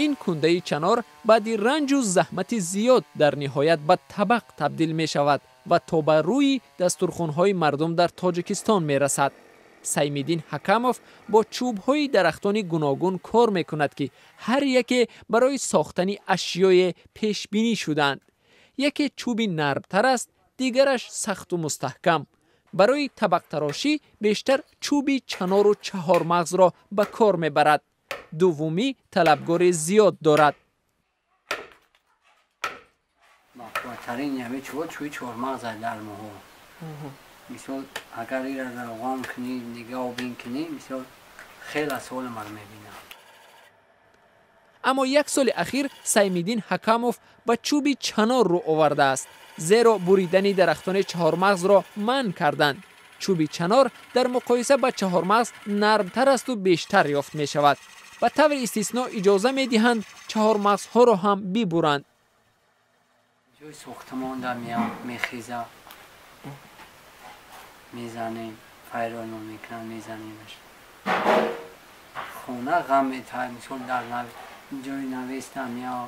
این کنده چنار بعد رنج و زحمت زیاد در نهایت به طبق تبدیل می شود و تا به روی دسترخوان‌های مردم در تاجیکستان می رسد. سیم‌الدین حکموف با چوب‌های درختان گوناگون کار می‌کند که هر یک برای ساختن اشیای پیشبینی شدند. یکی چوبی نرم‌تر است، دیگرش سخت و مستحکم. برای طبق تراشی بیشتر چوبی چنار و چهار مغز را به کار می‌برد. دومی طلبگار زیاد دارد. مقطع‌ترین یعنی چوبی چهار مغز در مهر. مثلا اگر این را روان کنی نگاه بین کنی مثلا خیلی سوال من میبینم. اما یک سال اخیر سیم‌الدین حکموف به چوبی چنار رو آورده است، زیرا بریدن درختان چهار مغز را منع کردند. چوبی چنار در مقایسه با چهار مغز نرمتر است و بیشتر یافت می شود. به طور استثنا اجازه می دهند چهار مغز ها را هم ببرند. جای ساختمان در میخیزه میزنیم، فیران رو میکنن میزنیمش. خونه غم میتای مثل در جای نویستن یا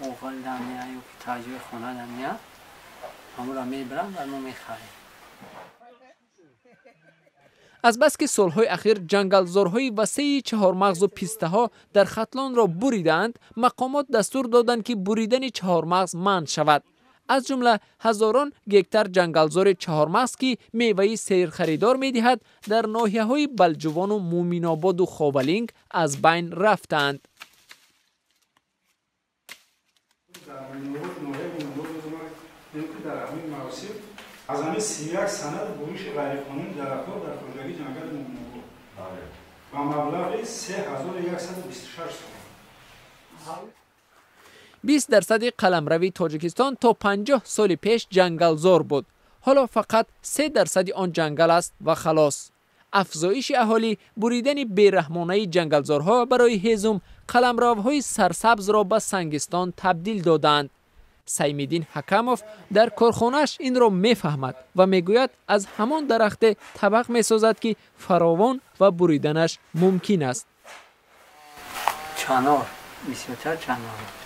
اوغل دن یا تاجوی خونه دن یا همون را میبرن و ما میخریم. از بس که سالهای اخیر جنگلزارهای وسیع چهار مغز و پیسته ها در ختلان را بریدند، مقامات دستور دادند که بریدن چهار مغز منع شود. از جمله هزاران گکتر جنگلزار چهار مغز که میوه سیر خریدار میدهد در ناحیه‌های بلجوان و مومین‌آباد و خوابلینگ از بین رفتند. از همه 31 سند بروش غیرقانونی درخت‌ها در کجایی جنگل مومین‌آباد و مبلغ 3126 تومان. 20% قلمروی تاجیکستان تا 50 سال پیش جنگلزار بود. حالا فقط 3% آن جنگل است و خلاص. افزایش اهالی، بریدن بیرحمانه جنگلزارها برای هضم قلمروهای سرسبز را به سنگستان تبدیل دادند. سیم‌الدین حکموف در کارخانه‌اش این را میفهمد و میگوید از همان درخت طبق میسازد که فراوان و بریدنش ممکن است. چنار، بسیارتر چنار.